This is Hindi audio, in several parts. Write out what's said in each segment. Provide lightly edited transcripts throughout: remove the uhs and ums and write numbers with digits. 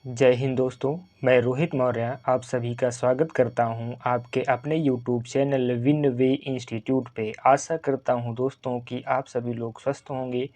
जय हिंद दोस्तों। मैं रोहित मौर्य आप सभी का स्वागत करता हूं आपके अपने यूट्यूब चैनल विन वे इंस्टीट्यूट पे। आशा करता हूं दोस्तों कि आप सभी लोग स्वस्थ होंगे,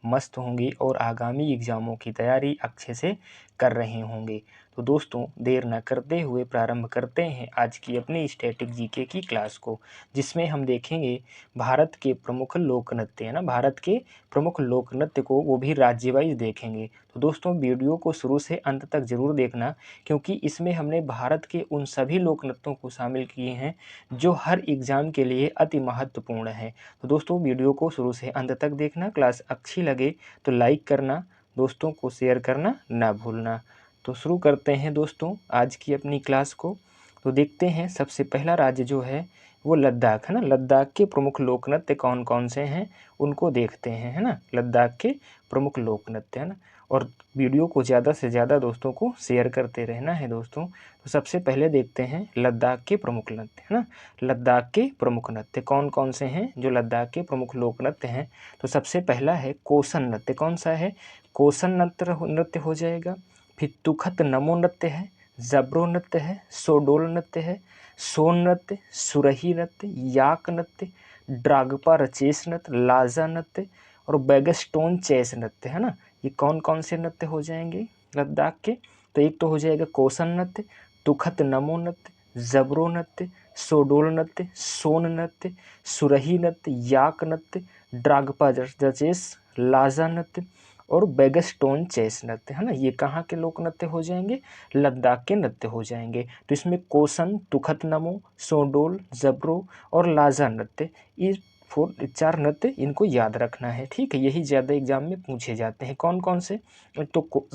मस्त होंगे और आगामी एग्ज़ामों की तैयारी अच्छे से कर रहे होंगे। तो दोस्तों देर न करते हुए प्रारंभ करते हैं आज की अपनी स्टैटिक जीके की क्लास को, जिसमें हम देखेंगे भारत के प्रमुख लोक नृत्य, है ना, भारत के प्रमुख लोक नृत्य को, वो भी राज्य वाइज देखेंगे। तो दोस्तों वीडियो को शुरू से अंत तक ज़रूर देखना, क्योंकि इसमें हमने भारत के उन सभी लोक नृत्यों को शामिल किए हैं जो हर एग्ज़ाम के लिए अति महत्वपूर्ण है। तो दोस्तों वीडियो को शुरू से अंत तक देखना। क्लास अच्छी लगे तो लाइक करना, दोस्तों को शेयर करना ना भूलना। तो शुरू करते हैं दोस्तों आज की अपनी क्लास को। तो देखते हैं सबसे पहला राज्य जो है वो लद्दाख है ना। लद्दाख के प्रमुख लोक नृत्य कौन कौन से हैं उनको देखते हैं, है ना। लद्दाख के प्रमुख लोक नृत्य, है ना। और वीडियो को ज़्यादा से ज़्यादा दोस्तों को शेयर करते रहना है दोस्तों। तो सबसे पहले देखते हैं लद्दाख के प्रमुख नृत्य, है ना। लद्दाख के प्रमुख नृत्य कौन कौन से हैं जो लद्दाख के प्रमुख लोक नृत्य हैं। तो सबसे पहला है कोसन नृत्य। कौन सा है? कोसन नृत्य हो जाएगा। फिर तुखत नमो नृत्य है, जबरो नृत्य है, सोडोल नृत्य है, सोन नृत्य, सुरही नृत्य, याक नृत्य, ड्रागपा रचेस नृत्य, लाजा नृत्य और बैगस्टोन चेस नृत्य, है ना। ये कौन कौन से नृत्य हो जाएंगे लद्दाख के? तो एक तो हो जाएगा कोसन नृत्य, तुखत नमो नृत्य, जबरो नृत्य, सोडोल नृत्य, सोन नृत्य, सुरही नृत्य, याक नृत्य, ड्रागपा जचेस, लाजा नृत्य और बैगस्टोन चेस नृत्य, है ना। ये कहाँ के लोक नृत्य हो जाएंगे? लद्दाख के नृत्य हो जाएंगे। तो इसमें कोसन, तुखत नमो, सोडोल, जबरो और लाजा नृत्य, ये 4 नृत्य इनको याद रखना है, ठीक है। यही ज़्यादा एग्जाम में पूछे जाते हैं। कौन कौन से? तो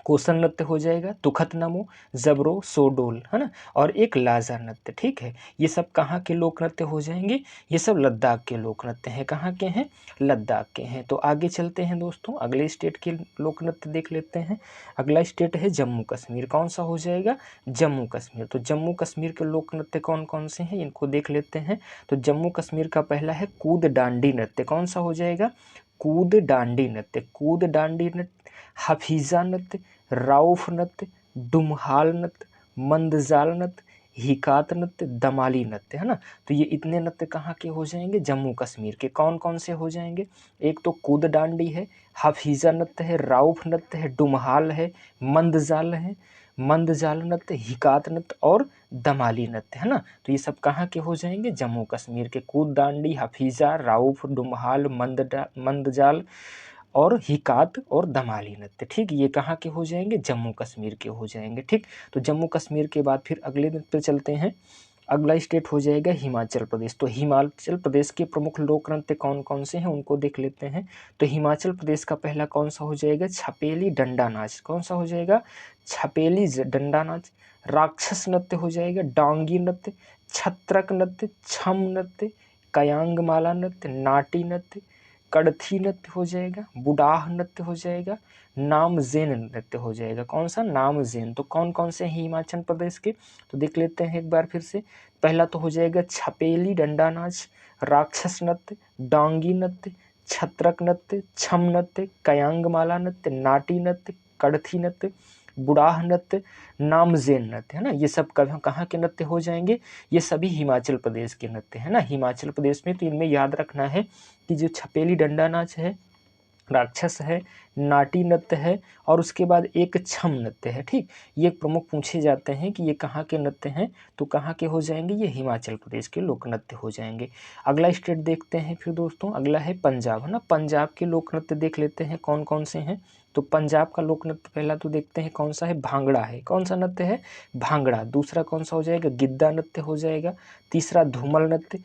कोसन नृत्य हो जाएगा, तुखत नमो, जबरो, सोडोल, है ना, और एक लाजा नृत्य, ठीक है। ये सब कहाँ के लोक नृत्य हो जाएंगे? ये सब लद्दाख के लोक नृत्य हैं। कहाँ के हैं? लद्दाख के हैं। तो आगे चलते हैं दोस्तों, अगले स्टेट के लोक नृत्य देख लेते हैं। अगला स्टेट है जम्मू कश्मीर। कौन सा हो जाएगा? जम्मू कश्मीर। तो जम्मू कश्मीर के लोक नृत्य कौन कौन से हैं इनको देख लेते हैं। तो जम्मू कश्मीर का पहला है कूद डांडी नृत्य। कौन सा हो जाएगा? कूद डांडी नृत्य। कूद डांडी नृत्य, हफीज़ा नृत्य, राउफ नृत्य, डुमहाल नृत्य, मंदजाल नृत्य, हिकात नृत्य, दमाली नृत्य, है ना। तो ये इतने नृत्य कहाँ के हो जाएंगे? जम्मू कश्मीर के। कौन कौन से हो जाएंगे? एक तो कूद डांडी है, हफीज़ा नृत्य है, राउफ नृत्य है, डुमहाल है, मंदजाल नृत्य, हिकात नृत्य और दमाली नृत्य, है ना। तो ये सब कहाँ के हो जाएंगे? जम्मू कश्मीर के। कूद डांडी, हफीज़ा, राउफ, डुमहाल, मंदजाल और हिकात और दमाली नृत्य, ठीक। ये कहाँ के हो जाएंगे? जम्मू कश्मीर के हो जाएंगे, ठीक। तो जम्मू कश्मीर के बाद फिर अगले नृत्य पे चलते हैं। अगला स्टेट हो जाएगा हिमाचल प्रदेश। तो हिमाचल प्रदेश के प्रमुख लोक नृत्य कौन कौन से हैं उनको देख लेते हैं। तो हिमाचल प्रदेश का पहला कौन सा हो जाएगा? छपेली डंडा नाच। कौन सा हो जाएगा? छपेली डंडा नाच। राक्षस नृत्य हो जाएगा, डांगी नृत्य, छत्रक नृत्य, छम नृत्य, कयांग माला नृत्य, नाटी नृत्य, कड़थी नृत्य हो जाएगा, बुडाह नृत्य हो जाएगा, नामजेन नृत्य हो जाएगा। कौन सा? नामजेन। तो कौन कौन से हैं हिमाचल प्रदेश के? तो देख लेते हैं एक बार फिर से। पहला तो हो जाएगा छपेली डंडा नाच, राक्षस नृत्य, डांगी नृत्य, छत्रक नृत्य, छम नृत्य, कयांगमाला नृत्य, नाटी नृत्य, कड़थी नृत्य, बुडाह नृत्य, नामजेन नृत्य, है ना। ये सब कहाँ के नृत्य हो जाएंगे? ये सभी हिमाचल प्रदेश के नृत्य, है ना। हिमाचल प्रदेश में तो इनमें याद रखना है कि जो छपेली डंडा नाच है, राक्षस है, नाटी नृत्य है और उसके बाद एक छम नृत्य है, ठीक। ये प्रमुख पूछे जाते हैं कि ये कहाँ के नृत्य हैं। तो कहाँ के हो जाएंगे? ये हिमाचल प्रदेश के लोक नृत्य हो जाएंगे। अगला स्टेट देखते हैं फिर दोस्तों। अगला है पंजाब, है ना। पंजाब के लोक नृत्य देख लेते हैं कौन कौन से हैं। तो पंजाब का लोक नृत्य पहला तो देखते हैं कौन सा है? भांगड़ा है। कौन सा नृत्य है? भांगड़ा। दूसरा कौन सा हो जाएगा? गिद्दा नृत्य हो जाएगा। तीसरा धूमल नृत्य,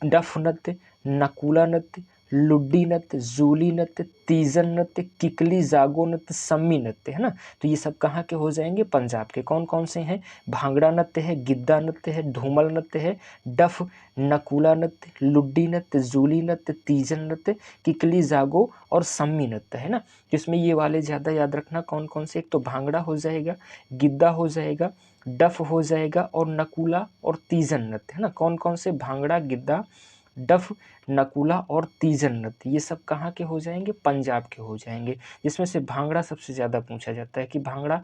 डफ नृत्य, नकुला नृत्य, लुड्डी नृत्य, जूली नृत्य, तीजन नृत्य, किकली, जागो नृत्य, सम्मी नृत्य, है ना। तो ये सब कहाँ के हो जाएंगे? पंजाब के। कौन कौन से हैं? भांगड़ा नृत्य है, गिद्दा नृत्य है, धूमल नृत्य है, डफ, नकुला नृत्य, लुड्डी नृत्य, जूली नृत्य, तीजन नृत्य, किकली, जागो और सम्मी नृत्य, है ना। तो इसमें ये वाले ज़्यादा याद रखना कौन कौन से। एक तो भांगड़ा हो जाएगा, गिद्दा हो जाएगा, डफ हो जाएगा और नकुला और तीजन नृत्य, है ना। कौन कौन से? भांगड़ा, गिद्दा, डफ, नकुला और तीजन नृत्य, ये सब कहाँ के हो जाएंगे? पंजाब के हो जाएंगे। जिसमें से भांगड़ा सबसे ज़्यादा पूछा जाता है कि भांगड़ा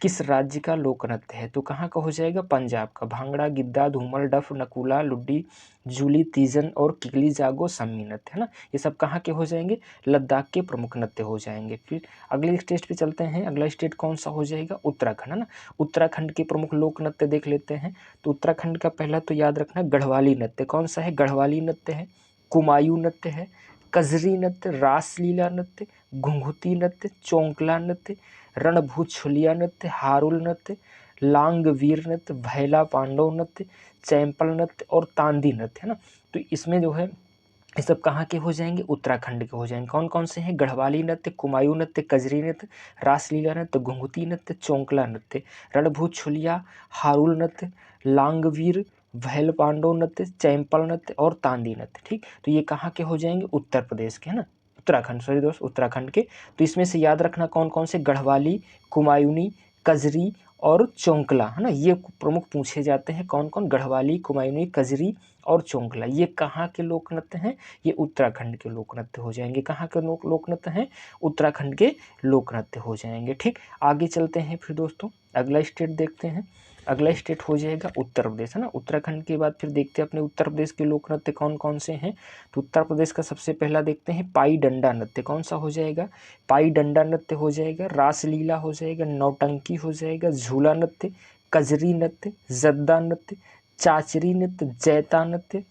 किस राज्य का लोक नृत्य है, तो कहाँ का हो जाएगा? पंजाब का। भांगड़ा, गिद्दा, धूमर, डफ, नकुला, लुड्डी, जूली, तीजन और किगली जागो सम्मी नृत्य, है ना, ये सब कहाँ के हो जाएंगे? लद्दाख के प्रमुख नृत्य हो जाएंगे। फिर अगले स्टेट पे चलते हैं। अगला स्टेट कौन सा हो जाएगा? उत्तराखंड, है ना। उत्तराखंड के प्रमुख लोक नृत्य देख लेते हैं। तो उत्तराखंड का पहला तो याद रखना गढ़वाली नृत्य। कौन सा है? गढ़वाली नृत्य है, कुमायूं नृत्य है, कजरी नृत्य, रासलीला नृत्य, घुंघुती नृत्य, चौंकला नृत्य, रणभूछुलिया नृत्य, हारुल नृत्य, लांग वीर नृत्य, भैला पांडव नृत्य, चैंपल नृत्य और तांदी नृत्य, है ना। तो इसमें जो है ये सब कहाँ के हो जाएंगे? उत्तराखंड के हो जाएंगे। कौन कौन से हैं? गढ़वाली नृत्य, कुमायूं नृत्य, कजरी नृत्य, रासलीला नृत्य, घुंघुती नृत्य, चौंकला नृत्य, रणभूछुलिया, हारुल नृत्य, लांगवीर, भैल पांडव नृत्य, चैंपल नृत्य और तांदी नृत्य। ठीक, तो ये कहाँ के हो जाएंगे? उत्तर प्रदेश के, है ना, उत्तराखंड, सॉरी दोस्त, उत्तराखंड के। तो इसमें से याद रखना कौन कौन से? गढ़वाली, कुमायूनी, कजरी और चौंकला, है ना, ये प्रमुख पूछे जाते हैं। कौन कौन? गढ़वाली, कुमायूनी, कजरी और चौंकला। ये कहाँ के लोक नृत्य हैं? ये उत्तराखंड के लोक नृत्य हो जाएंगे। कहाँ के लोक नृत्य हैं? उत्तराखंड के लोक नृत्य हो जाएंगे। ठीक, आगे चलते हैं फिर दोस्तों, अगला स्टेट देखते हैं। अगला स्टेट हो जाएगा उत्तर प्रदेश, है ना। उत्तराखंड के बाद फिर देखते हैं अपने उत्तर प्रदेश के लोक नृत्य कौन कौन से हैं। तो उत्तर प्रदेश का सबसे पहला देखते हैं पाई डंडा नृत्य। कौन सा हो जाएगा? पाई डंडा नृत्य हो जाएगा, रासलीला हो जाएगा, नौटंकी हो जाएगा, झूला नृत्य, कजरी नृत्य, जद्दा नृत्य, चाचरी नृत्य, जैता नृत्य,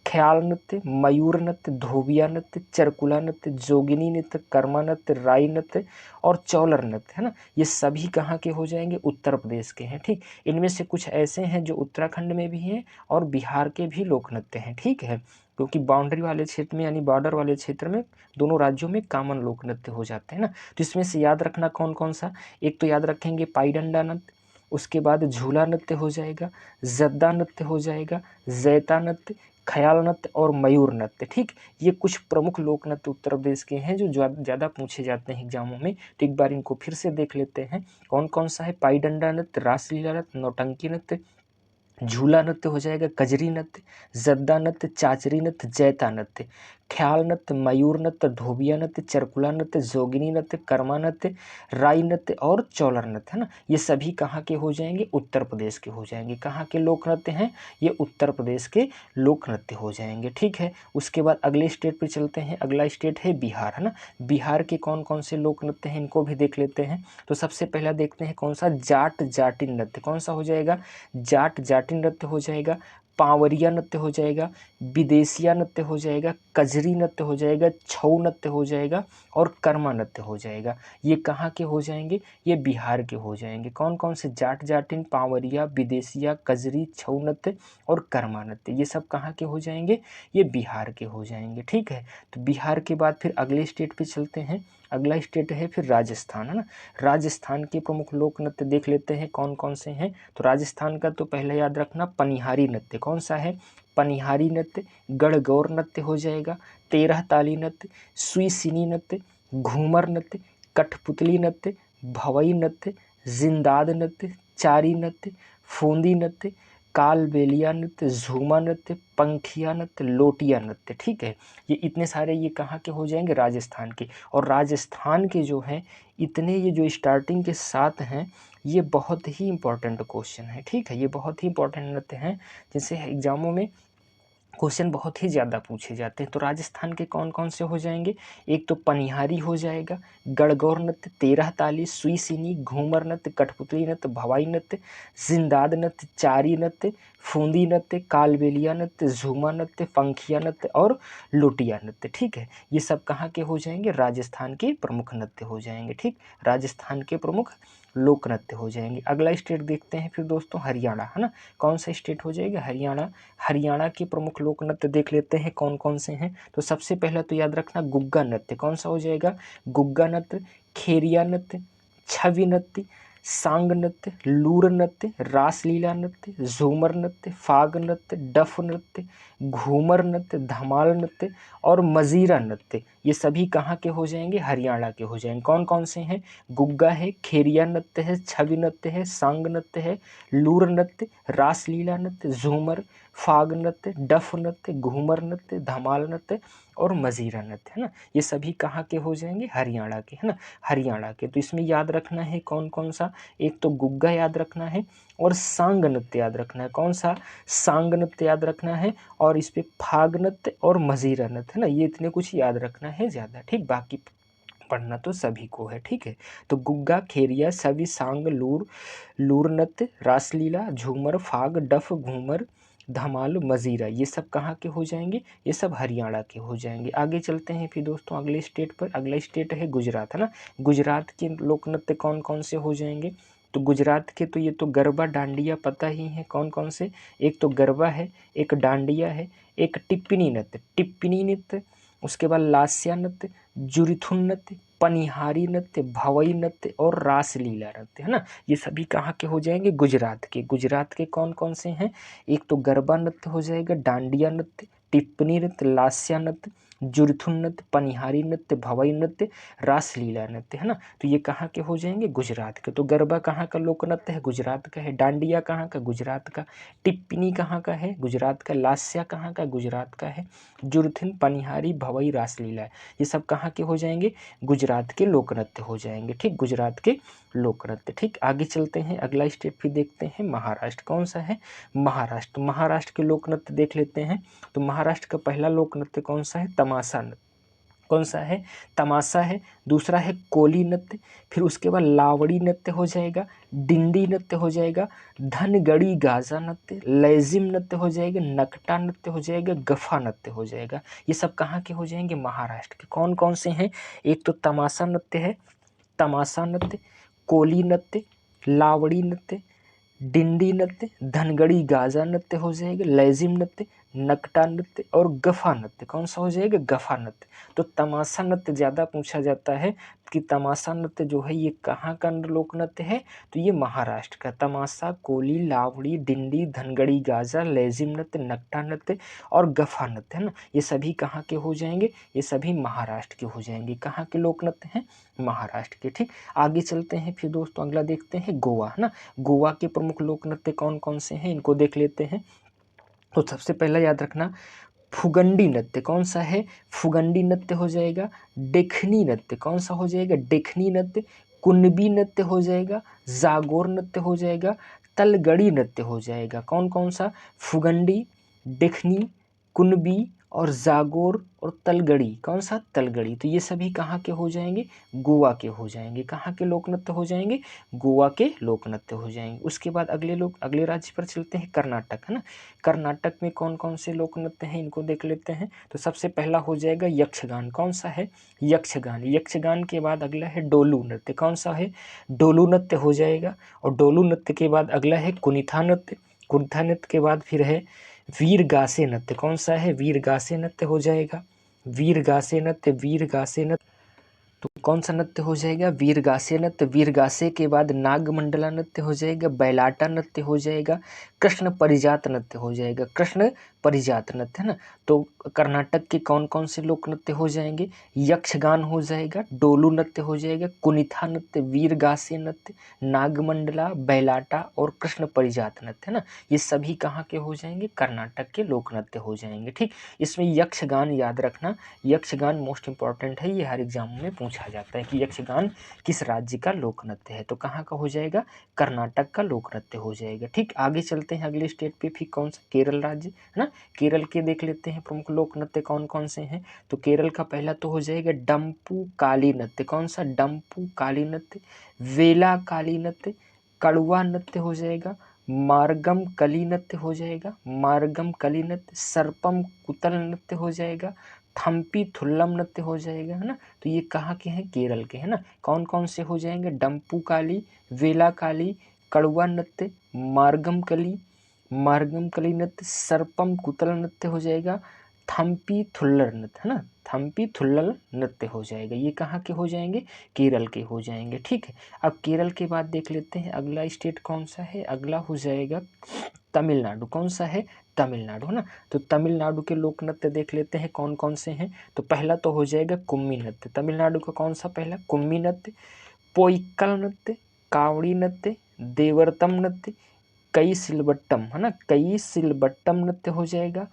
ख्याल नृत्य, मयूर नृत्य, धोबिया नृत्य, चरकुला नृत्य, जोगिनी नृत्य, कर्मा नृत्य, राई नृत्य और चौलर नृत्य, है ना। ये सभी कहाँ के हो जाएंगे? उत्तर प्रदेश के हैं। ठीक, इनमें से कुछ ऐसे हैं जो उत्तराखंड में भी हैं और बिहार के भी लोक नृत्य हैं। ठीक है, क्योंकि बाउंड्री वाले क्षेत्र में यानी बॉर्डर वाले क्षेत्र में दोनों राज्यों में कॉमन लोक नृत्य हो जाते हैं ना। तो इसमें से याद रखना कौन कौन सा? एक तो याद रखेंगे पाई डंडा नृत्य, उसके बाद झूला नृत्य हो जाएगा, जद्दा नृत्य हो जाएगा, जैता नृत्य, ख्याल नृत्य और मयूर नृत्य। ठीक, ये कुछ प्रमुख लोक नृत्य उत्तर प्रदेश के हैं जो ज़्यादा पूछे जाते हैं एग्जामों में। तो एक बार इनको फिर से देख लेते हैं। कौन कौन सा है? पाई डंडा नृत्य, रासलीला नृत्य, नौटंकी नृत्य, झूला नृत्य हो जाएगा, कजरी नृत्य, जद्दा नृत्य, चाचरी नृत्य, जैता नृत्य, ख्याल नृत्य, मयूर नृत्य, धोबिया नृत्य, चरकुला नृत्य, जोगिनी नृत्य, कर्मा नृत्य, राई नृत्य और चौलर नृत्य, है ना। ये सभी कहाँ के हो जाएंगे? उत्तर प्रदेश के हो जाएंगे। कहाँ के लोक नृत्य हैं? ये उत्तर प्रदेश के लोक नृत्य हो जाएंगे। ठीक है, उसके बाद अगले स्टेट पर चलते हैं। अगला स्टेट है बिहार, है ना। बिहार के कौन कौन से लोक नृत्य हैं इनको भी देख लेते हैं। तो सबसे पहला देखते हैं कौन सा? जाट जाटी नृत्य। कौन सा हो जाएगा? जाट जाटी नृत्य हो जाएगा, पावरिया नृत्य हो जाएगा, विदेशिया नृत्य हो जाएगा, कजरी नृत्य हो जाएगा, छऊ नृत्य हो जाएगा और कर्मा नृत्य हो जाएगा। ये कहाँ के हो जाएंगे? ये बिहार के हो जाएंगे। कौन कौन से? जाट जाटिन, पावरिया, विदेशिया, कजरी, छऊ नृत्य और कर्मा नृत्य। ये सब कहाँ के हो जाएंगे? ये बिहार के हो जाएंगे। ठीक है, तो बिहार के बाद फिर अगले स्टेट पे चलते हैं। अगला स्टेट है फिर राजस्थान, है ना। राजस्थान के प्रमुख लोक नृत्य देख लेते हैं कौन कौन से हैं। तो राजस्थान का तो पहले याद रखना पनिहारी नृत्य। कौन सा है? पनिहारी नृत्य, गढ़गौर नृत्य हो जाएगा, तेरह ताली नृत्य, सुईसिनी नृत्य, घूमर नृत्य, कठपुतली नृत्य, भवई नृत्य, जिंदाद नृत्य, चारी नृत्य, फूंदी नृत्य, कालबेलिया नृत्य, झूमा नृत्य, पंखिया नृत्य, लोटिया नृत्य। ठीक है, ये इतने सारे ये कहाँ के हो जाएंगे? राजस्थान के। और राजस्थान के जो हैं इतने ये जो स्टार्टिंग के 7 हैं ये बहुत ही इंपॉर्टेंट क्वेश्चन है। ठीक है, ये बहुत ही इंपॉर्टेंट नृत्य हैं जिनसे एग्जामों में क्वेश्चन बहुत ही ज़्यादा पूछे जाते हैं। तो राजस्थान के कौन कौन से हो जाएंगे? एक तो पनिहारी हो जाएगा, गढ़गौर नृत्य, तेरह ताली, सुईसिनी, घूमर नृत्य, कठपुतली नृत्य, भवाई नृत्य, जिंदाद नृत्य, चारी नृत्य, फूंदी नृत्य, कालबेलिया नृत्य, झूमा नृत्य, पंखिया नृत्य और लोटिया नृत्य। ठीक है, ये सब कहाँ के हो जाएंगे? राजस्थान के प्रमुख नृत्य हो जाएंगे। ठीक, राजस्थान के प्रमुख लोक नृत्य हो जाएंगे। अगला स्टेट देखते हैं फिर दोस्तों हरियाणा, है ना। कौन सा स्टेट हो जाएगा? हरियाणा। हरियाणा के प्रमुख लोक नृत्य देख लेते हैं कौन कौन से हैं। तो सबसे पहला तो याद रखना गुग्गा नृत्य। कौन सा हो जाएगा? गुग्गा नृत्य, खेरिया नृत्य, छवि नृत्य, सांग नृत्य, लूर नृत्य, रासलीला नृत्य, झूमर नृत्य, फाग नृत्य, डफ नृत्य, घूमर नृत्य, धमाल नृत्य और मजीरा नृत्य। ये सभी कहाँ के हो जाएंगे? हरियाणा के हो जाएंगे। कौन कौन से हैं? गुग्गा है, खेरिया नृत्य है, छवि नृत्य है, सांग नृत्य है, लूर नृत्य, रासलीला नृत्य, झूमर, फाग नृत्य, डफ नृत्य, घूमर नृत्य, धमाल नृत्य और मजीरा नृत्य, है ना। ये सभी कहाँ के हो जाएंगे, हरियाणा के, है ना, हरियाणा के। तो इसमें याद रखना है कौन कौन सा, एक तो गुग्गा याद रखना है और सांग नृत्य याद रखना है। कौन सा, सांग नृत्य याद रखना है और इस पे फाग नृत्य और मजीरा नृत्य, है ना। ये इतने कुछ याद रखना है ज़्यादा, ठीक। बाकी पढ़ना तो सभी को है, ठीक है। तो गुग्गा, खेरिया, सभी, सांग, लूर, लूर नृत्य, रासलीला, झूमर, फाग, डफ, घूमर, धमाल, मजीरा, ये सब कहाँ के हो जाएंगे, ये सब हरियाणा के हो जाएंगे। आगे चलते हैं फिर दोस्तों अगले स्टेट पर। अगला स्टेट है गुजरात, है ना। गुजरात के लोक नृत्य कौन कौन से हो जाएंगे, तो गुजरात के तो ये तो गरबा, डांडिया पता ही है कौन कौन से। एक तो गरबा है, एक डांडिया है, एक टिप्पणी नृत्य, टिप्पणी नृत्य, उसके बाद लास्या नृत्य, जुरिथुन नृत्य, पनिहारी नृत्य, भवई नृत्य और रासलीला नृत्य, है ना। ये सभी कहाँ के हो जाएंगे, गुजरात के। गुजरात के कौन कौन से हैं, एक तो गरबा नृत्य हो जाएगा, डांडिया नृत्य, टिप्पणी नृत्य, लास्या नृत्य, जुरिथुन नृत्य, पनिहारी नृत्य, भवई नृत्य, रासलीला नृत्य, है ना। तो ये कहाँ के हो जाएंगे, गुजरात के। तो गरबा कहाँ का लोक नृत्य है, गुजरात का है। डांडिया कहाँ का, गुजरात का। टिप्पणी कहाँ का है, गुजरात का। लास्या कहाँ का, गुजरात का है। जुरिथुन, पनिहारी, भवई, रासलीला, ये सब कहाँ के हो जाएंगे, गुजरात के लोक नृत्य हो जाएंगे, ठीक। गुजरात के लोक नृत्य, ठीक। आगे चलते हैं अगला स्टेप फिर देखते हैं महाराष्ट्र। कौन सा है, महाराष्ट्र। महाराष्ट्र के लोक नृत्य देख लेते हैं। तो महाराष्ट्र का पहला लोक नृत्य कौन सा है, तमाशा नृत्य। कौन सा है, तमाशा है। दूसरा है कोली नृत्य, फिर उसके बाद लावड़ी नृत्य हो जाएगा, डिंडी नृत्य हो जाएगा, धनगड़ी गाजा नृत्य, लेजिम नृत्य हो जाएगा, नकटा नृत्य हो जाएगा, गफा नृत्य हो जाएगा। ये सब कहाँ के हो जाएंगे, महाराष्ट्र के। कौन कौन से हैं, एक तो तमाशा नृत्य है, तमाशा नृत्य, कोली नृत्य, लावड़ी नृत्य, डिंडी नृत्य, धनगड़ी गाजा नृत्य हो जाएगा, लेजिम नृत्य, नकटा नृत्य और गफा नृत्य। कौन सा हो जाएगा, गफा नृत्य। तो तमाशा नृत्य ज़्यादा पूछा जाता है कि तमाशा नृत्य जो है ये कहाँ का लोक नृत्य है, तो ये महाराष्ट्र का। तमाशा, कोली, लावड़ी, डिंडी, धनगड़ी गाजा, लेजिम नृत्य, नकटा नृत्य और गफा नृत्य, है ना। ये सभी कहाँ के हो जाएंगे, ये सभी महाराष्ट्र के हो जाएंगे। कहाँ के लोक नृत्य हैं, महाराष्ट्र के, ठीक। आगे चलते हैं फिर दोस्तों अगला देखते हैं गोवा, है ना। गोवा के प्रमुख लोक नृत्य कौन कौन से हैं, इनको देख लेते हैं। तो सबसे पहला याद रखना फुगंडी नृत्य। कौन सा है, फुगंडी नृत्य हो जाएगा। देखनी नृत्य, कौन सा हो जाएगा, देखनी नृत्य। कुनबी नृत्य हो जाएगा, जागोर नृत्य हो जाएगा, तलगड़ी नृत्य हो जाएगा। कौन कौन सा, फुगंडी, देखनी, कुनबी और जागोर और तलगड़ी। कौन सा, तलगड़ी। तो ये सभी कहाँ के हो जाएंगे, गोवा के हो जाएंगे। कहाँ के लोक नृत्य हो जाएंगे, गोवा के लोक नृत्य हो जाएंगे। उसके बाद अगले राज्य पर चलते हैं, कर्नाटक, है ना। कर्नाटक में कौन कौन से लोक नृत्य हैं, इनको देख लेते हैं। तो सबसे पहला हो जाएगा यक्षगान। कौन सा है, यक्षगान। यक्षगान के बाद अगला है डोलू नृत्य। कौन सा है, डोलू नृत्य हो जाएगा। और डोलू नृत्य के बाद अगला है कुनिथा नृत्य। कुनिथा नृत्य के बाद फिर है वीरगासे नृत्य। कौन सा है, वीरगासे नृत्य हो जाएगा। वीरगासे नृत्य, वीरगासे नृत्य तो कौन सा नृत्य हो जाएगा, वीरगासे नृत्य। वीरगासे के बाद नागमंडला नृत्य हो जाएगा, बैलाटा नृत्य हो जाएगा, कृष्ण परिजात नृत्य हो जाएगा। कृष्ण परिजात नृत्य, है ना। तो कर्नाटक के कौन कौन से लोक नृत्य हो जाएंगे, यक्षगान हो जाएगा, डोलू नृत्य हो जाएगा, कुनिथा नृत्य, वीरगासे नृत्य, नागमंडला, बैलाटा और कृष्ण परिजात नृत्य, है ना। ये सभी कहाँ के हो जाएंगे, कर्नाटक के लोक नृत्य हो जाएंगे, ठीक। इसमें यक्षगान याद रखना, यक्षगान मोस्ट इंपॉर्टेंट है, ये हर एग्जाम में पूछा जाता है कि यक्षगान किस राज्य का लोक नृत्य है। तो कहाँ का हो जाएगा, कर्नाटक का लोक नृत्य हो जाएगा, ठीक। आगे चलते हैं अगले स्टेट पे, फिर कौन सा, केरल राज्य, है ना। केरल के देख लेते हैं प्रमुख लोक नृत्य कौन कौन से हैं। तो केरल का पहला तो हो जाएगा डम्पू काली नृत्य। कौन सा, डम्पू काली नृत्य, वेला काली नृत्य, कड़वा नृत्य हो जाएगा, मार्गम कली नृत्य हो जाएगा, मार्गम कली नृत्य, सर्पम कुतल नृत्य हो जाएगा, थम्पी थुल्लम नृत्य हो जाएगा, है ना। तो ये कहाँ के हैं, केरल के, है ना। कौन कौन से हो जाएंगे, डम्पू काली, वेला काली, कड़वा नृत्य, मार्गम कली नृत्य, सर्पम कुतल नृत्य हो जाएगा, थम्पी थुल्लर नृत्य, है ना। थम्पी थुल्लल नृत्य हो जाएगा। ये कहाँ के हो जाएंगे, केरल के हो जाएंगे, ठीक है। अब केरल के बाद देख लेते हैं अगला स्टेट कौन सा है, अगला हो जाएगा तमिलनाडु। कौन सा है, तमिलनाडु, है ना। तो तमिलनाडु के लोक नृत्य देख लेते हैं कौन कौन से हैं। तो पहला तो हो जाएगा कुम्मी नृत्य। तमिलनाडु का कौन सा, पहला कुम्मी नृत्य, पोइक्कल नृत्य, कावड़ी नृत्य, देवरतम नृत्य, कई सिलवट्टम, है ना, कई सिलवट्टम नृत्य हो जाएगा,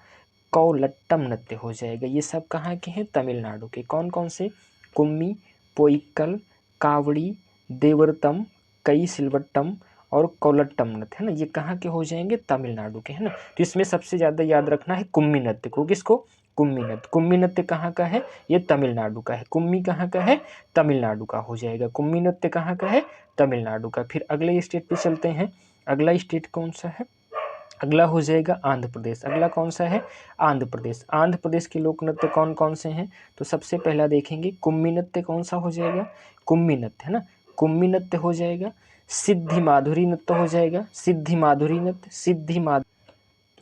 कौलट्टम नृत्य हो जाएगा। ये सब कहाँ के हैं? तमिलनाडु के। कौन कौन से? कुम्मी, पोइक्कल, कावड़ी, देवरतम, कई सिलवट्टम और कौलट्टम नृत्य, है ना, ये कहाँ के हो जाएंगे? तमिलनाडु के, है ना। तो इसमें सबसे ज़्यादा याद रखना है कुम्मी नृत्य को। किसको? कुम्मी नृत्य। कुम्मी नृत्य कहाँ का है? ये तमिलनाडु का है। कुम्मी कहाँ का है? तमिलनाडु का हो जाएगा। कुम्मी नृत्य कहाँ का है? तमिलनाडु का। फिर अगले स्टेट पे चलते हैं। अगला स्टेट कौन सा है? अगला हो जाएगा आंध्र प्रदेश। अगला कौन सा है? आंध्र प्रदेश। आंध्र प्रदेश के लोक नृत्य कौन कौन से हैं? तो सबसे पहला देखेंगे कुम्मी नृत्य कौन सा हो जाएगा? कुम्मी नृत्य, है ना, कुम्मी नृत्य हो जाएगा। सिद्धि माधुरी नृत्य हो जाएगा। सिद्धि माधुरी नृत्य,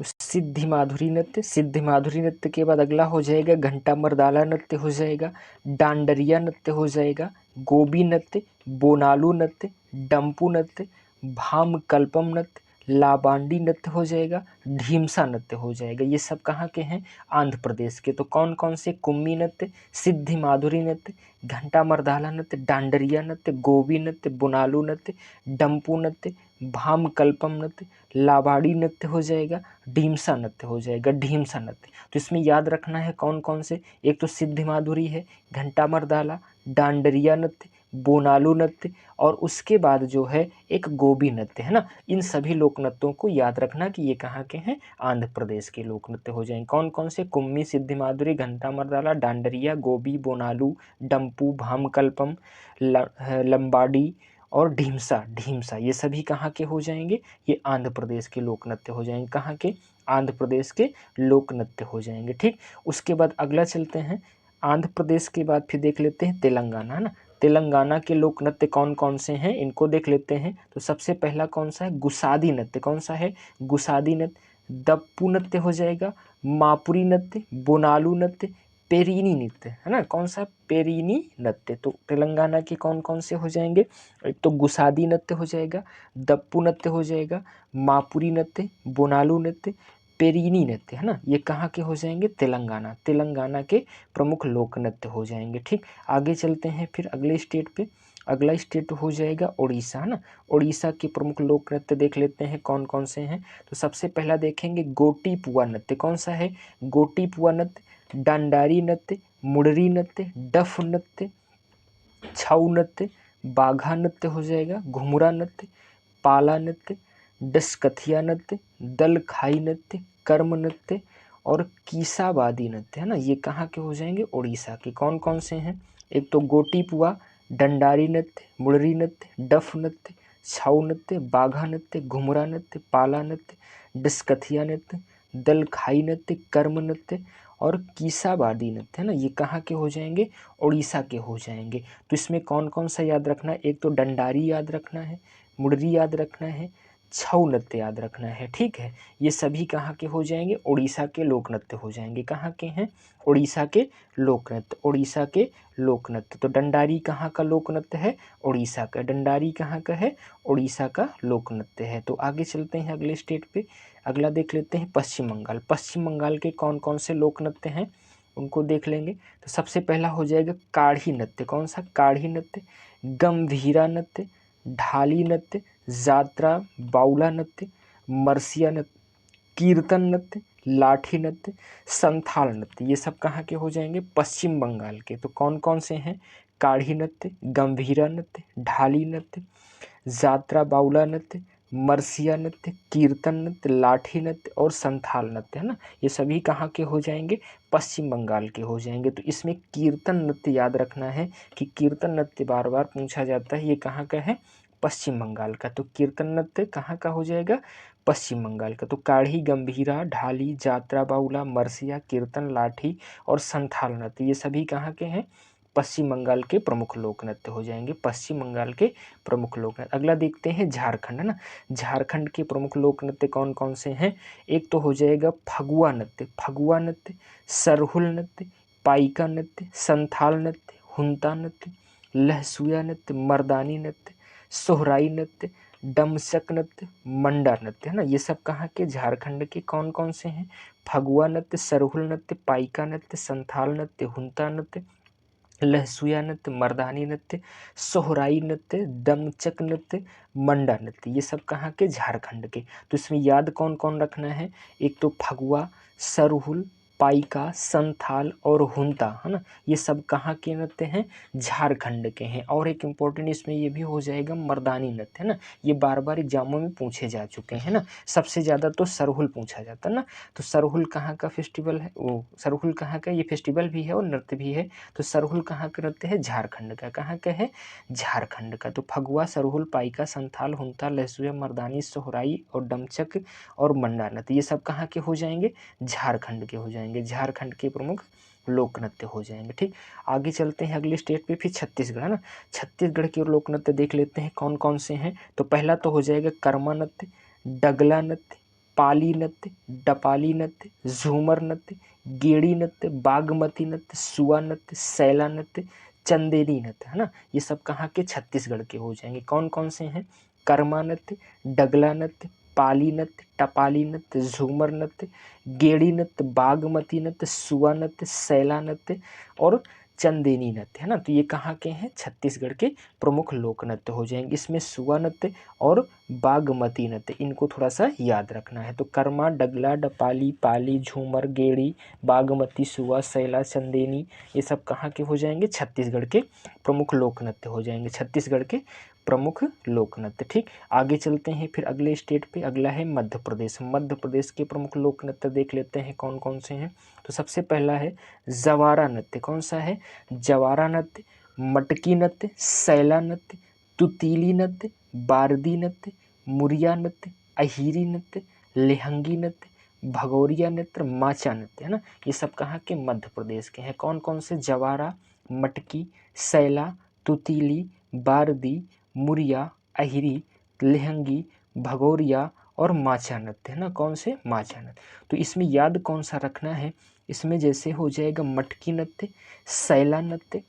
तो सिद्धि माधुरी नृत्य। सिद्धि माधुरी नृत्य के बाद अगला हो जाएगा घंटा मर्दाला नृत्य हो जाएगा, डांडरिया नृत्य हो जाएगा, गोबी नृत्य, बोनालू नृत्य, डंपू नृत्य, भाम कल्पम नृत्य, लाबांडी नृत्य हो जाएगा, ढीमसा नृत्य हो जाएगा। ये सब कहाँ के हैं? आंध्र प्रदेश के। तो कौन कौन से? कुम्मी नृत्य, सिद्धि माधुरी नृत्य, घंटा मर्दाला नृत्य, डांडरिया नृत्य, गोबी नृत्य, बुनालू नृत्य, डंपू नृत्य, भाम कल्पम नृत्य, लाबाड़ी नृत्य हो जाएगा, ढीमसा नृत्य हो जाएगा, ढीमसा नृत्य। तो इसमें याद रखना है कौन कौन से? एक तो सिद्धि माधुरी है, घंटा मर्दाला, डांडरिया नृत्य, बोनालू नृत्य और उसके बाद जो है एक गोबी नृत्य, है ना। इन सभी लोक नृत्यों को याद रखना कि ये कहाँ के हैं? आंध्र प्रदेश के लोक नृत्य हो जाएंगे। कौन कौन से? कुम्मी, सिद्धि माधुरी, घंटा मर्दाला, डांडरिया, गोबी, बोनालू, डंपू, भामकल्पम, लंबाडी और ढीमसा। ढीमसा ये सभी कहाँ के हो जाएंगे? ये आंध्र प्रदेश के लोक नृत्य हो जाएंगे। कहाँ के? आंध्र प्रदेश के लोक नृत्य हो जाएंगे। ठीक, उसके बाद अगला चलते हैं। आंध्र प्रदेश के बाद फिर देख लेते हैं तेलंगाना, है ना। तेलंगाना के लोक नृत्य कौन कौन से हैं इनको देख लेते हैं। तो सबसे पहला कौन सा है? गुसादी नृत्य। कौन सा है? गुसादी नृत्य। दप्पू नृत्य हो जाएगा, मापुरी नृत्य, बोनालू नृत्य, पेरीनी नृत्य, है ना। कौन सा? पेरीनी नृत्य। तो तेलंगाना के कौन कौन से हो जाएंगे? एक तो गुसादी नृत्य हो जाएगा, दप्पू नृत्य हो जाएगा, मापुरी नृत्य, बोनालू नृत्य, पेरीनी नृत्य, है ना। ये कहाँ के हो जाएंगे? तेलंगाना। तेलंगाना के प्रमुख लोक नृत्य हो जाएंगे। ठीक, आगे चलते हैं फिर अगले स्टेट पे। अगला स्टेट हो जाएगा उड़ीसा, है ना। उड़ीसा के प्रमुख लोक नृत्य देख लेते हैं कौन कौन से हैं। तो सबसे पहला देखेंगे गोटी पुआ नृत्य। कौन सा है? गोटी पुआ नृत्य, डंडारी नृत्य, मुड़री नृत्य, डफ नृत्य, छऊ नृत्य, बाघा नृत्य हो जाएगा, घुमरा नृत्य, पाला नृत्य, डसकथिया नृत्य, दल खाई नृत्य, कर्म नृत्य और कीसावादी नृत्य, है ना। ये कहाँ के हो जाएंगे? उड़ीसा के। कौन कौन से हैं? एक तो गोटी पुआ, डंडारी नृत्य, मुड़री नृत्य, डफ नृत्य, छऊ नृत्य, बाघा नृत्य, घुमरा नृत्य, पाला नृत्य, डसकथिया नृत्य, दल खाई नृत्य, कर्म नृत्य और कीसावादी नृत्य, है ना। ये कहाँ के हो जाएंगे? उड़ीसा के हो जाएंगे। तो इसमें कौन कौन सा याद रखना है? एक तो डंडारी याद रखना है, मुड़री याद रखना है, छऊ नृत्य याद रखना है। ठीक है, ये सभी कहाँ के हो जाएंगे? उड़ीसा के लोक नृत्य हो जाएंगे। कहाँ के हैं? उड़ीसा के लोक नृत्य। उड़ीसा के लोक नृत्य। तो डंडारी कहाँ का लोक नृत्य है? उड़ीसा का। डंडारी कहाँ का है? उड़ीसा का लोक नृत्य है। तो आगे चलते हैं अगले स्टेट पे। अगला देख लेते हैं पश्चिम बंगाल। पश्चिम बंगाल के कौन कौन से लोक नृत्य हैं उनको देख लेंगे। तो सबसे पहला हो जाएगा काढ़ी नृत्य। कौन सा? काढ़ी नृत्य, गंभीरा नृत्य, ढाली नृत्य, जात्रा, बाउला नृत्य, मरसिया नृत्य, कीर्तन नृत्य, लाठी नृत्य, संथाल नृत्य। ये सब कहाँ के हो जाएंगे? पश्चिम बंगाल के। तो कौन कौन से हैं? काढ़ी नृत्य, गंभीरा नृत्य, ढाली नृत्य, जात्रा बाउला नृत्य, मरसिया नृत्य, कीर्तन नृत्य, लाठी नृत्य और संथाल नृत्य, है ना। ये सभी कहाँ के हो जाएंगे? पश्चिम बंगाल के हो जाएंगे। तो इसमें कीर्तन नृत्य याद रखना है कि कीर्तन नृत्य बार बार पूछा जाता है, ये कहाँ का है? पश्चिम बंगाल का। तो कीर्तन नृत्य कहाँ का हो जाएगा? पश्चिम बंगाल का। तो काढ़ी, गंभीरा, ढाली, जात्रा बाउला, मरसिया, कीर्तन, लाठी और संथाल नृत्य ये सभी कहाँ के हैं? पश्चिम बंगाल के प्रमुख लोक नृत्य हो जाएंगे। पश्चिम बंगाल के प्रमुख लोक नृत्य। अगला देखते हैं झारखंड, है ना। झारखंड के प्रमुख लोक नृत्य कौन कौन से हैं? एक तो हो जाएगा फगुआ नृत्य। फगुआ नृत्य, सरहुल नृत्य, पाइका नृत्य, संथाल नृत्य, हुंता नृत्य, लहसुया नृत्य, मर्दानी नृत्य, सोहराई नृत्य, डमचक नृत्य, मंडा नृत्य, है ना। ये सब कहाँ के? झारखंड के। कौन कौन से हैं? फगुआ नृत्य, सरहुल नृत्य, पाइका नृत्य, संथाल नृत्य, हुंता नृत्य, लहसुया नृत्य, मर्दानी नृत्य, सोहराई नृत्य, दमचक नृत्य, मंडा नृत्य। ये सब कहाँ के? झारखंड के। तो इसमें याद कौन कौन रखना है? एक तो फगुआ, सरहुल, पाइका, संथाल और हुंता, है ना, ये सब कहाँ के नृत्य हैं? झारखंड के हैं। और एक इम्पोर्टेंट इसमें ये भी हो जाएगा मर्दानी नृत्य, है ना, ये बार बार एग्जामों में पूछे जा चुके हैं ना। सबसे ज़्यादा तो सरहुल पूछा जाता है ना। तो सरहुल कहाँ का फेस्टिवल है? वो सरहुल कहाँ का? ये फेस्टिवल भी है और नृत्य भी है। तो सरहुल कहाँ का नृत्य है? झारखंड का। कहाँ का है? झारखंड का। तो फगुआ, सरहुल, पाइका, संथाल, हुंता, लहसुया, मर्दानी, सोहराई और डमचक और मंडा नृत्य, ये सब कहाँ के हो जाएंगे? झारखंड के हो जाएंगे। झारखंड के प्रमुख लोक नृत्य हो जाएंगे। ठीक, आगे चलते हैं अगले स्टेट पे, फिर छत्तीसगढ़, है ना। छत्तीसगढ़ के लोक नृत्य देख लेते हैं कौन कौन से हैं। तो पहला तो हो जाएगा कर्मा नृत्य, डगला नृत्य, पाली नृत्य, डपाली नृत्य, झूमर नृत्य, गेड़ी नृत्य, बागमती नृत्य, सुआ नृत्य, सैला नृत्य, चंदेरी नृत्य, है ना। ये सब कहाँ के? छत्तीसगढ़ के हो जाएंगे। कौन कौन से हैं? कर्मा नृत्य, डगला नृत्य, पाली नृत्य, टपाली नृत्य, झूमर नृत्य, गेड़ी नृत्य, बागमती नृत्य, सुआ नृत्य, सैला नृत्य और चंदेनी नृत्य, है ना। तो ये कहाँ के हैं? छत्तीसगढ़ के प्रमुख लोक नृत्य हो जाएंगे। इसमें सुआ नृत्य और बागमती नृत्य, इनको थोड़ा सा याद रखना है। तो कर्मा, डगला, डपाली, पाली, झूमर, गेड़ी, बागमती, सुआ, सैला, चंदेनी, ये सब कहाँ के हो जाएंगे? छत्तीसगढ़ के प्रमुख लोक नृत्य हो जाएंगे। छत्तीसगढ़ के प्रमुख लोक नृत्य। ठीक, आगे चलते हैं फिर अगले स्टेट पे। अगला है मध्य प्रदेश। मध्य प्रदेश के प्रमुख लोक नृत्य देख लेते हैं कौन कौन से हैं। तो सबसे पहला है जवारा नृत्य। कौन सा है? जवारा नृत्य, मटकी नृत्य, सैला नृत्य, तुतीली नृत्य, बारदी नृत्य, मुरिया नृत्य, अहिरी नृत्य, लेहंगी नृत्य, भगोरिया नृत्य, माचा नृत्य, है ना। ये सब कहाँ के? मध्य प्रदेश के हैं। कौन कौन से? जवारा, मटकी, सैला, तुतीली, बारदी, मुरिया, अहिरी, लेहंगी, भगोरिया और माचा नृत्य, है ना। कौन से? माचा नृत्य। तो इसमें याद कौन सा रखना है? इसमें जैसे हो जाएगा मटकी नृत्य, सैला नृत्य,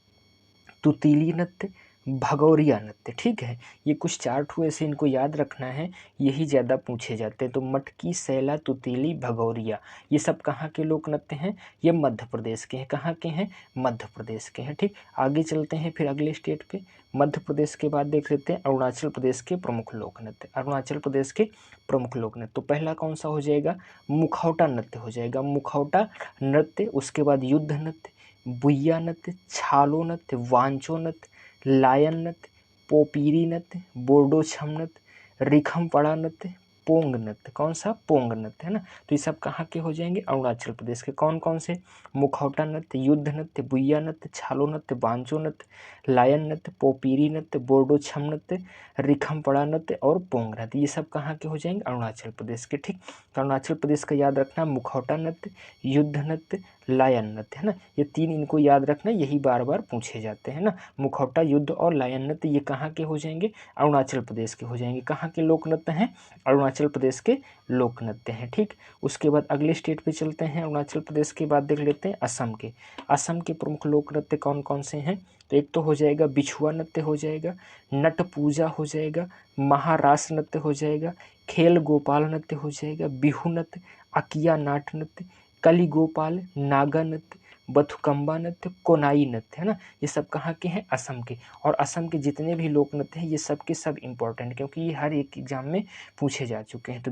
तुतीली नृत्य, भगौरिया नृत्य। ठीक है, ये कुछ चार्ट हुए ऐसे, इनको याद रखना है, यही ज़्यादा पूछे जाते हैं। तो मटकी, सैला, तुतीली, भगौरिया, ये सब कहाँ के लोक नृत्य हैं? ये मध्य प्रदेश के हैं। कहाँ के हैं? मध्य प्रदेश के हैं। ठीक, आगे चलते हैं फिर अगले स्टेट पे। मध्य प्रदेश के बाद देख लेते हैं अरुणाचल प्रदेश के प्रमुख लोक नृत्य। अरुणाचल प्रदेश के प्रमुख लोक नृत्य, तो पहला कौन सा हो जाएगा? मुखौटा नृत्य हो जाएगा। मुखौटा नृत्य, उसके बाद युद्ध नृत्य, बुइया नृत्य, छालो नृत्य, वांचो नृत्य, लायन नृत्य, पोपीरी नृत्य, बोर्डो छम नृत्य, रिखम पड़ा नृत्य, पोंग नृत्य। कौन सा? पोंग नृत्य, है ना। तो ये सब कहाँ के हो जाएंगे? अरुणाचल प्रदेश के। कौन कौन से? मुखौटा नृत्य, युद्ध नृत्य, बुइया नृत्य, छालो नृत्य, बांचो नृत्य, लायन नृत्य, पोपीरी नृत्य, बोर्डो छम नृत्य, रिखम पड़ा नृत्य और पोंग नृत्य, ये सब कहाँ के हो जाएंगे? अरुणाचल प्रदेश के। ठीक, तो अरुणाचल प्रदेश का याद रखना, मुखौटा नृत्य, युद्ध नृत्य, लायन नृत्य, है ना। ये तीन इनको याद रखना, यही बार बार पूछे जाते हैं ना। मुखौटा, युद्ध और लायन नृत्य, ये कहाँ के हो जाएंगे? अरुणाचल प्रदेश के हो जाएंगे। कहाँ के लोक नृत्य हैं? अरुणाचल प्रदेश के लोक नृत्य हैं। ठीक, उसके बाद अगले स्टेट पे चलते हैं। अरुणाचल प्रदेश के बाद देख लेते हैं असम के। असम के प्रमुख लोक नृत्य कौन कौन से हैं? तो एक तो हो जाएगा बिछुआ नृत्य हो जाएगा, नट पूजा हो जाएगा, महारास नृत्य हो जाएगा, खेल गोपाल नृत्य हो जाएगा, बिहू नृत्य, अकिया नाट नृत्य, कली गोपाल, नागा नृत्य, बथुकम्बा नृत्य, कोनाई नृत्य, है ना। ये सब कहाँ के हैं? असम के। और असम के जितने भी लोक नृत्य हैं ये सब के सब इम्पोर्टेंट, क्योंकि ये हर एक एग्जाम में पूछे जा चुके हैं। तो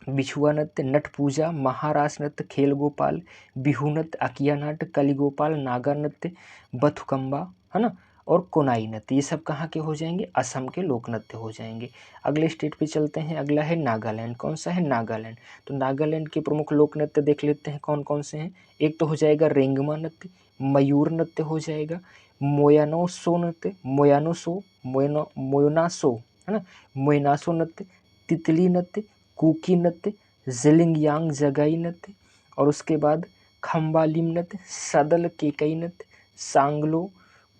बिछुआ नृत्य, नट पूजा, महारास नृत्य, खेल गोपाल, बिहू नृत्य, अकिया नाट, कली गोपाल, नागा नृत्य, बथुकम्बा, है ना, और कोनाई नृत्य, ये सब कहाँ के हो जाएंगे? असम के लोक नृत्य हो जाएंगे। अगले स्टेट पे चलते हैं। अगला है नागालैंड। कौन सा है? नागालैंड। तो नागालैंड के प्रमुख लोक नृत्य देख लेते हैं कौन कौन से हैं। एक तो हो जाएगा रेंगमा नृत्य, मयूर नृत्य हो जाएगा, मोयानोसो नृत्य, मोयनासो, है ना, मोयनासो नृत्य, तितली नृत्य, कुकी नृत्य, जिलिंगयांग जगाई नृत्य, और उसके बाद खम्बालिम नृत्य, सदल केकई नृत्य, सांगलो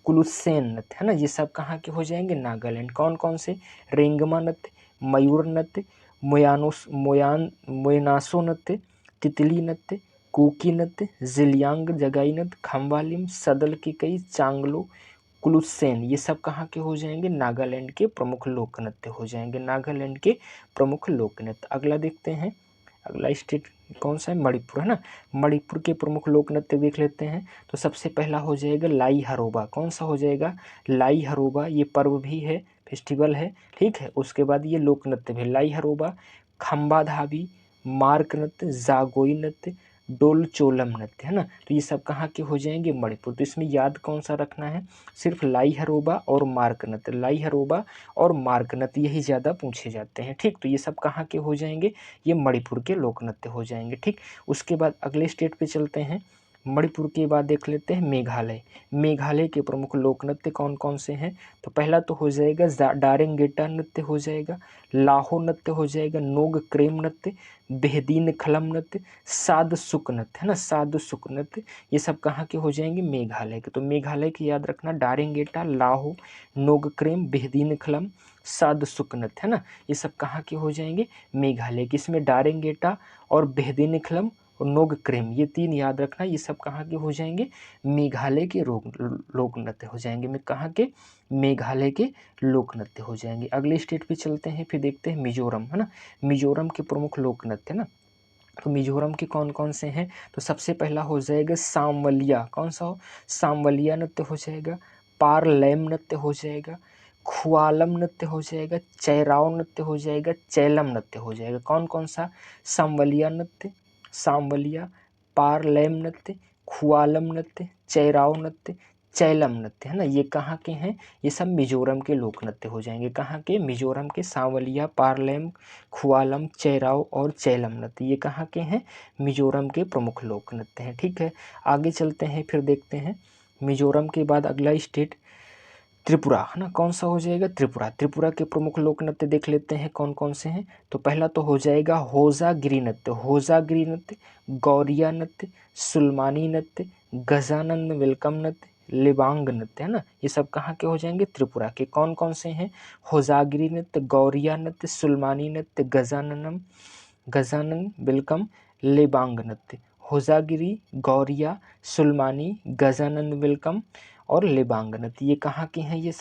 कुलुसेन नृत्य, है ना। ये सब कहाँ के हो जाएंगे? नागालैंड। कौन कौन से? रेंगमा नृत्य, मयूर नृत्य, मोयनासो नृत्य, तितली नृत्य, कुकी नृत्य, जिलियांग जगाई नृत्य, खम्बालिम, सदल केकई, चांगलो कुलुसेन, ये सब कहाँ के हो जाएंगे? नागालैंड के प्रमुख लोक नृत्य हो जाएंगे। नागालैंड के प्रमुख लोक नृत्य। अगला देखते हैं, अगला स्टेट कौन सा है, मणिपुर, है ना। मणिपुर के प्रमुख लोक नृत्य देख लेते हैं। तो सबसे पहला हो जाएगा लाई हरोबा। कौन सा हो जाएगा, लाई हरोबा। ये पर्व भी है, फेस्टिवल है, ठीक है। उसके बाद ये लोक नृत्य भी, लाई हरोबा, खम्बा धाबी, मार्क नृत्य, जागोई नृत्य, डोल चोलम नृत्य, है ना। तो ये सब कहाँ के हो जाएंगे, मणिपुर। तो इसमें याद कौन सा रखना है, सिर्फ लाई हरोबा और मार्क नृत्य, लाई हरोबा और मार्क नृत्य, यही ज़्यादा पूछे जाते हैं, ठीक। तो ये सब कहाँ के हो जाएंगे, ये मणिपुर के लोक नृत्य हो जाएंगे, ठीक। उसके बाद अगले स्टेट पे चलते हैं। मणिपुर के बाद देख लेते हैं मेघालय। मेघालय के प्रमुख लोक नृत्य कौन कौन से हैं। तो पहला तो हो जाएगा डारेंगेटा नृत्य हो जाएगा, लाहो नृत्य हो जाएगा, नोग क्रेम नृत्य, बेहदीन खलम नृत्य, साध सुक नृत्य, है ना, साध सुक नृत्य। ये सब कहाँ के हो जाएंगे, मेघालय के। तो मेघालय की याद रखना, डारेंगेटा, लाहो, नोग क्रेम, बेहदीन खलम, साध सुक नृत्य, है ना। ये सब कहाँ के हो जाएंगे, मेघालय के। इसमें डारेंगेटा और बेहदीन खलम और नोग क्रेम, ये तीन याद रखना, ये सब कहाँ के हो जाएंगे, मेघालय के लोक नृत्य हो जाएंगे। में कहाँ के, मेघालय के लोक नृत्य हो जाएंगे। अगले स्टेट पे चलते हैं, फिर देखते हैं मिजोरम, है ना। मिजोरम के प्रमुख लोक नृत्य, है ना। तो मिजोरम के कौन कौन से हैं। तो सबसे पहला हो जाएगा सामवलिया। कौन सा हो, सामवलिया नृत्य हो जाएगा, पारलैम नृत्य हो जाएगा, खुआलम नृत्य हो जाएगा, चैराव नृत्य हो जाएगा, चैलम नृत्य हो जाएगा। कौन कौन सा, सामवलिया नृत्य, सामवलिया, पारलैम नृत्य, खुआलम नृत्य, चैराव नृत्य, चैलम नृत्य, है ना। ये कहाँ के हैं, ये सब मिजोरम के लोक नृत्य हो जाएंगे। कहाँ के, मिजोरम के। सांवलिया, पारलैम, खुआलम, चैराव और चैलम नृत्य, ये कहाँ के हैं, मिजोरम के प्रमुख लोक नृत्य हैं, ठीक है। आगे चलते हैं, फिर देखते हैं मिजोरम के बाद अगला स्टेट त्रिपुरा, है ना। कौन सा हो जाएगा, त्रिपुरा। त्रिपुरा के प्रमुख लोक नृत्य देख लेते हैं कौन कौन से हैं। तो पहला तो हो जाएगा होजागिरी नृत्य, होजागिरी नृत्य, गौरिया नृत्य, सुलमानी नृत्य, गजानन वेलकम नृत्य, लिबांग नृत्य, है ना। ये सब कहाँ के हो जाएंगे, त्रिपुरा के। कौन कौन से हैं, होजागिरी नृत्य, गौरिया नृत्य, सुलमानी नृत्य, गजानन वेलकम, लिबांग नृत्य। होजागिरी, गौरिया, सुलमानी, गजानन वेलकम और लिबांग नृत्य, ये कहाँ के हैं, ये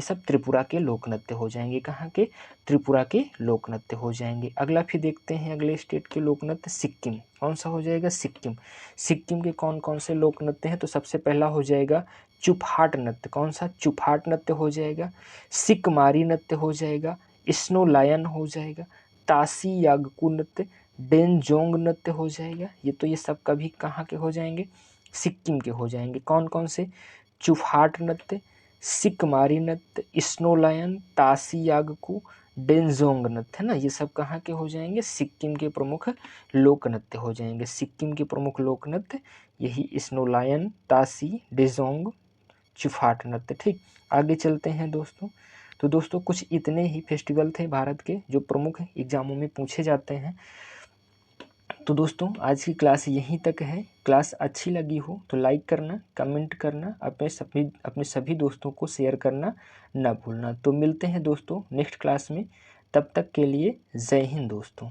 सब त्रिपुरा के लोक नृत्य हो जाएंगे। कहाँ के, त्रिपुरा के लोक नृत्य हो जाएंगे। अगला फिर देखते हैं अगले स्टेट के लोक नृत्य, सिक्किम। कौन सा हो जाएगा, सिक्किम। सिक्किम के कौन कौन से लोक नृत्य हैं। तो सबसे पहला हो जाएगा चुपहाट नृत्य। कौन सा, चुपहाट नृत्य हो जाएगा, सिकमारी नृत्य हो जाएगा, स्नो लायन हो जाएगा, तासी यागकू नृत्य, डेनजोंग नृत्य हो जाएगा। ये सब कभी कहाँ के हो जाएंगे, सिक्किम के हो जाएंगे। कौन कौन से, चुफहाट नृत्य, सिकमारी नृत्य, स्नो लायन, तासी यागकू, डेनजोंग नृत्य, है ना। ये सब कहाँ के हो जाएंगे, सिक्किम के प्रमुख लोक नृत्य हो जाएंगे। सिक्किम के प्रमुख लोक नृत्य यही स्नो लायन, तासी, डेजोंग, चुफहाट नृत्य, ठीक। आगे चलते हैं दोस्तों। तो दोस्तों कुछ इतने ही फेस्टिवल थे भारत के जो प्रमुख एग्जामों में पूछे जाते हैं। तो दोस्तों आज की क्लास यहीं तक है। क्लास अच्छी लगी हो तो लाइक करना, कमेंट करना, अपने सभी दोस्तों को शेयर करना ना भूलना। तो मिलते हैं दोस्तों नेक्स्ट क्लास में, तब तक के लिए जय हिंद दोस्तों।